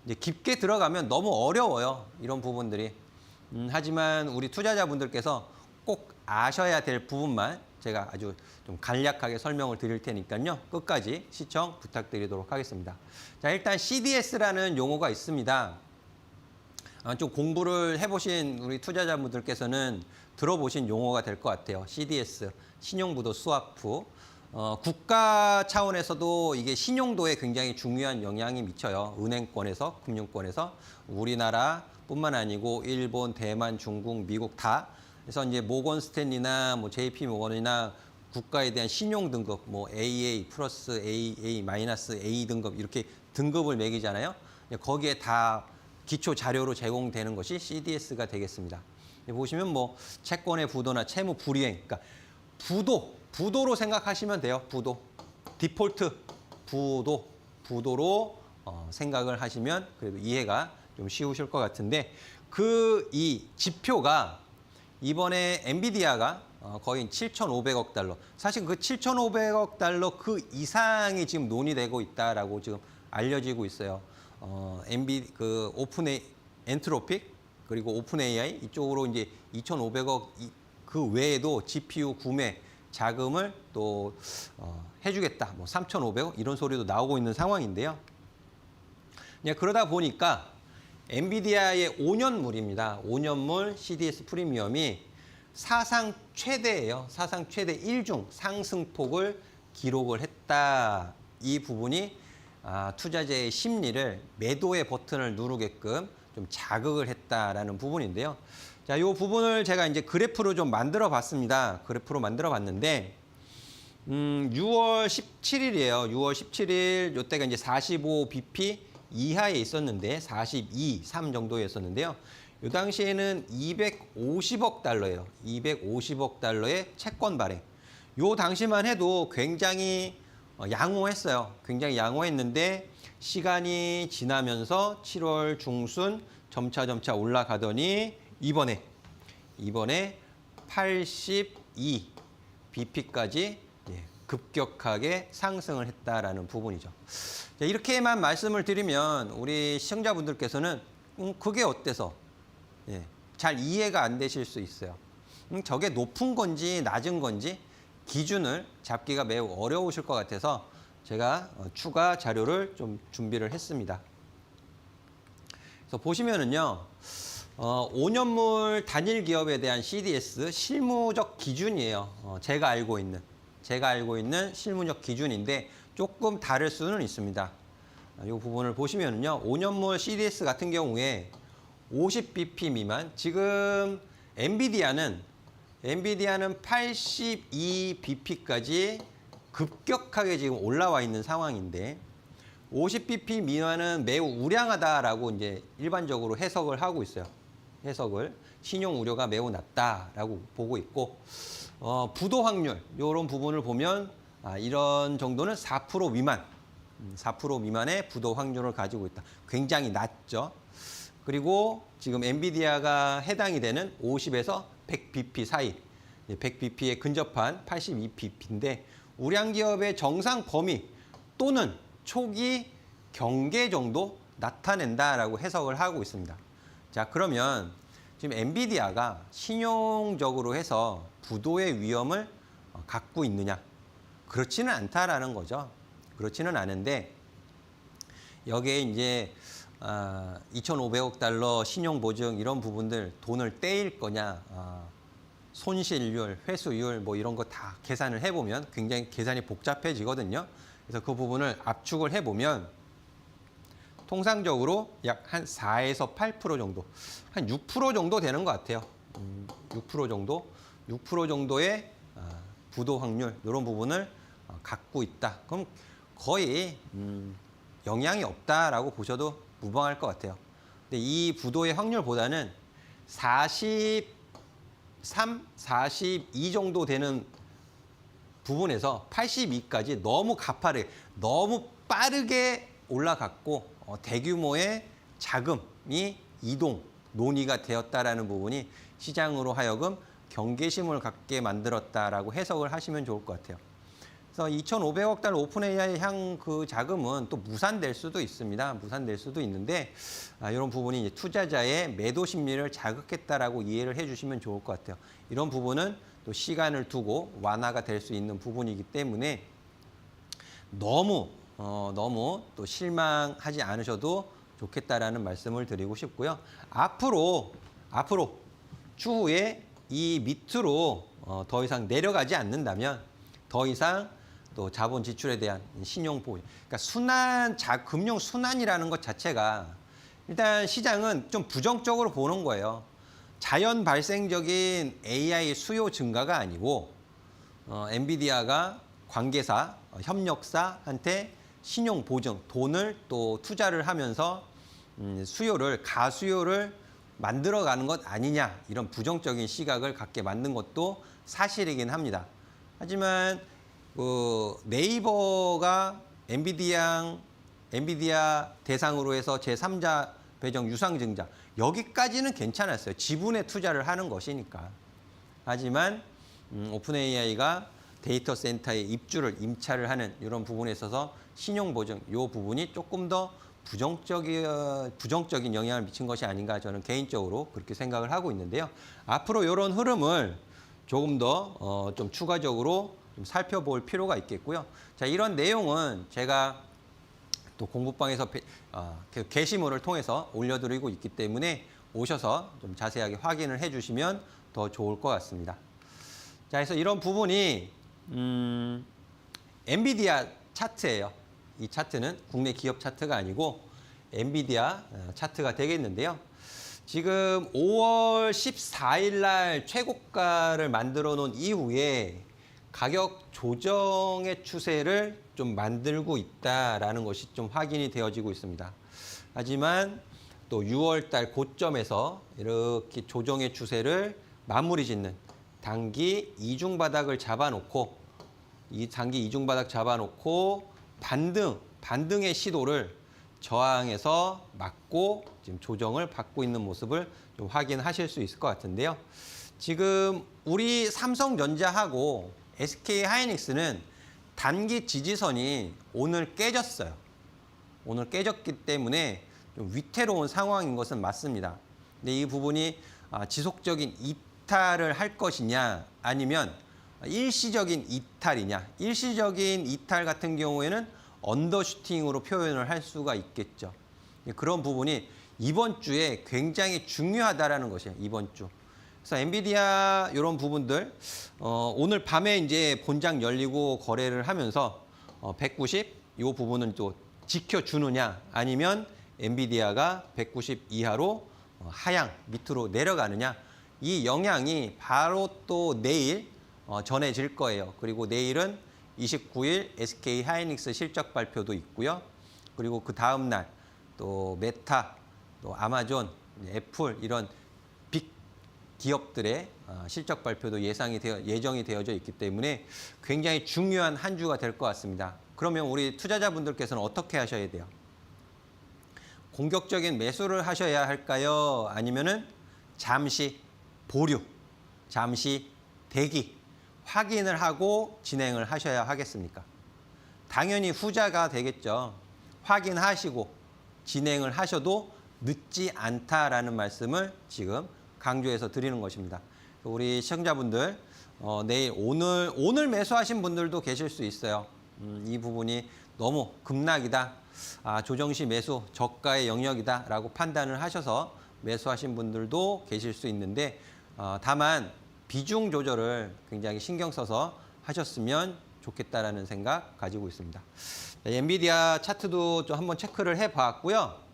이제 깊게 들어가면 너무 어려워요. 이런 부분들이. 하지만 우리 투자자분들께서 꼭 아셔야 될 부분만 제가 아주 좀 간략하게 설명을 드릴 테니까요. 끝까지 시청 부탁드리도록 하겠습니다. 자, 일단 CDS라는 용어가 있습니다. 좀 공부를 해보신 우리 투자자분들께서는 들어보신 용어가 될 것 같아요. CDS, 신용부도 스와프. 국가 차원에서도 이게 신용도에 굉장히 중요한 영향이 미쳐요. 은행권에서, 금융권에서. 우리나라뿐만 아니고 일본, 대만, 중국, 미국 다. 그래서 이제 모건 스탠리나 뭐 JP 모건이나 국가에 대한 신용 등급, 뭐 AA 플러스 AA 마이너스 A 등급 이렇게 등급을 매기잖아요. 거기에 다 기초 자료로 제공되는 것이 CDS가 되겠습니다. 보시면 뭐 채권의 부도나 채무 불이행, 그러니까 부도로 생각하시면 돼요. 부도, 디폴트, 부도로 생각을 하시면 그래도 이해가 좀 쉬우실 것 같은데 이 지표가 이번에 엔비디아가 거의 7,500억 달러, 사실 그 7,500억 달러 그 이상이 지금 논의되고 있다라고 지금 알려지고 있어요. 오픈 엔트로픽 그리고 오픈 AI 이쪽으로 이제 2,500억 그 외에도 GPU 구매 자금을 또 해주겠다. 뭐 3,500억 이런 소리도 나오고 있는 상황인데요. 그러다 보니까 엔비디아의 5년물입니다. 5년물 CDS 프리미엄이 사상 최대예요. 사상 최대 1중 상승폭을 기록을 했다. 이 부분이 투자자의 심리를 매도의 버튼을 누르게끔 좀 자극을 했다라는 부분인데요. 자, 이 부분을 제가 이제 그래프로 좀 만들어 봤습니다. 그래프로 만들어 봤는데, 6월 17일이에요. 6월 17일, 이때가 이제 45bp 이하에 있었는데, 42, 3 정도였었는데요. 이 당시에는 250억 달러예요. 250억 달러의 채권 발행. 이 당시만 해도 굉장히 양호했어요. 굉장히 양호했는데 시간이 지나면서 7월 중순 점차 올라가더니 이번에 82bp까지 급격하게 상승을 했다라는 부분이죠. 이렇게만 말씀을 드리면 우리 시청자분들께서는 그게 어때서 잘 이해가 안 되실 수 있어요. 저게 높은 건지 낮은 건지 기준을 잡기가 매우 어려우실 것 같아서 제가 추가 자료를 좀 준비를 했습니다. 그래서 보시면은요, 5년물 단일 기업에 대한 CDS 실무적 기준이에요. 제가 알고 있는 실무적 기준인데 조금 다를 수는 있습니다. 이 부분을 보시면은요, 5년물 CDS 같은 경우에 50bp 미만, 지금 엔비디아는 82bp까지 급격하게 지금 올라와 있는 상황인데 50bp 미만은 매우 우량하다라고 이제 일반적으로 해석을 하고 있어요. 해석을 신용 우려가 매우 낮다라고 보고 있고 부도 확률 이런 부분을 보면 이런 정도는 4% 미만, 4% 미만의 부도 확률을 가지고 있다. 굉장히 낮죠. 그리고 지금 엔비디아가 해당이 되는 50에서 100bp 사이, 100bp에 근접한 82bp인데 우량 기업의 정상 범위 또는 초기 경계 정도 나타낸다라고 해석을 하고 있습니다. 자, 그러면 지금 엔비디아가 신용적으로 해서 부도의 위험을 갖고 있느냐? 그렇지는 않다라는 거죠. 그렇지는 않은데 여기에 이제 2,500억 달러 신용보증 이런 부분들 돈을 떼일 거냐, 손실률, 회수율 뭐 이런 거 다 계산을 해보면 굉장히 계산이 복잡해지거든요. 그래서 그 부분을 압축을 해보면 통상적으로 약 한 4에서 8% 정도, 한 6% 정도 되는 것 같아요. 6% 정도, 6% 정도의 부도 확률 이런 부분을 갖고 있다. 그럼 거의 영향이 없다라고 보셔도 무방할 것 같아요. 근데 이 부도의 확률보다는 43, 42 정도 되는 부분에서 82까지 너무 가파르게, 너무 빠르게 올라갔고 대규모의 자금이 이동, 논의가 되었다라는 부분이 시장으로 하여금 경계심을 갖게 만들었다라고 해석을 하시면 좋을 것 같아요. 그래서 2,500억 달러 오픈 AI 향 그 자금은 또 무산될 수도 있습니다. 무산될 수도 있는데 이런 부분이 이제 투자자의 매도 심리를 자극했다라고 이해를 해주시면 좋을 것 같아요. 이런 부분은 또 시간을 두고 완화가 될 수 있는 부분이기 때문에 너무 또 실망하지 않으셔도 좋겠다라는 말씀을 드리고 싶고요. 앞으로 추후에 이 밑으로 더 이상 내려가지 않는다면 더 이상 또 자본 지출에 대한 신용 보유. 그러니까 금융 순환이라는 것 자체가 일단 시장은 좀 부정적으로 보는 거예요. 자연 발생적인 AI 수요 증가가 아니고 엔비디아가 관계사, 협력사한테 신용 보증, 돈을 또 투자를 하면서 가수요를 만들어가는 것 아니냐 이런 부정적인 시각을 갖게 만든 것도 사실이긴 합니다. 하지만 네이버가 엔비디아 대상으로 해서 제3자 배정 유상증자 여기까지는 괜찮았어요. 지분에 투자를 하는 것이니까. 하지만 오픈 AI가 데이터 센터에 임차를 하는 이런 부분에 있어서 신용 보증 이 부분이 조금 더 부정적인 영향을 미친 것이 아닌가 저는 개인적으로 그렇게 생각을 하고 있는데요. 앞으로 이런 흐름을 조금 더 좀 추가적으로 좀 살펴볼 필요가 있겠고요. 자, 이런 내용은 제가 또 공부방에서 게시물을 통해서 올려드리고 있기 때문에 오셔서 좀 자세하게 확인을 해주시면 더 좋을 것 같습니다. 자, 그래서 이런 부분이 엔비디아 차트예요. 이 차트는 국내 기업 차트가 아니고 엔비디아 차트가 되겠는데요. 지금 5월 14일 날 최고가를 만들어 놓은 이후에 가격 조정의 추세를 좀 만들고 있다라는 것이 좀 확인이 되어지고 있습니다. 하지만 또 6월 달 고점에서 이렇게 조정의 추세를 마무리 짓는 단기 이중 바닥을 잡아놓고 반등의 시도를 저항에서 막고 지금 조정을 받고 있는 모습을 좀 확인하실 수 있을 것 같은데요. 지금 우리 삼성전자하고 SK하이닉스는 단기 지지선이 오늘 깨졌어요. 오늘 깨졌기 때문에 좀 위태로운 상황인 것은 맞습니다. 근데 이 부분이 지속적인 이탈을 할 것이냐 아니면 일시적인 이탈이냐. 일시적인 이탈 같은 경우에는 언더슈팅으로 표현을 할 수가 있겠죠. 그런 부분이 이번 주에 굉장히 중요하다라는 것이에요. 이번 주. 그래서 엔비디아 이런 부분들 오늘 밤에 이제 본장 열리고 거래를 하면서 190 이 부분은 또 지켜주느냐 아니면 엔비디아가 190 이하로 하향 밑으로 내려가느냐 이 영향이 바로 또 내일 전해질 거예요. 그리고 내일은 29일 SK하이닉스 실적 발표도 있고요. 그리고 그 다음 날 또 메타, 또 아마존, 애플 이런 빅 기업들의 실적 발표도 예정이 되어져 있기 때문에 굉장히 중요한 한 주가 될 것 같습니다. 그러면 우리 투자자분들께서는 어떻게 하셔야 돼요? 공격적인 매수를 하셔야 할까요? 아니면은 잠시 보류, 잠시 대기, 확인을 하고 진행을 하셔야 하겠습니까? 당연히 후자가 되겠죠. 확인하시고 진행을 하셔도 늦지 않다라는 말씀을 지금 강조해서 드리는 것입니다. 우리 시청자분들 내일 오늘 매수하신 분들도 계실 수 있어요. 이 부분이 너무 급락이다. 조정시 매수 저가의 영역이다라고 판단을 하셔서 매수하신 분들도 계실 수 있는데 다만 비중 조절을 굉장히 신경 써서 하셨으면 좋겠다라는 생각 가지고 있습니다. 엔비디아 차트도 좀 한번 체크를 해봤고요.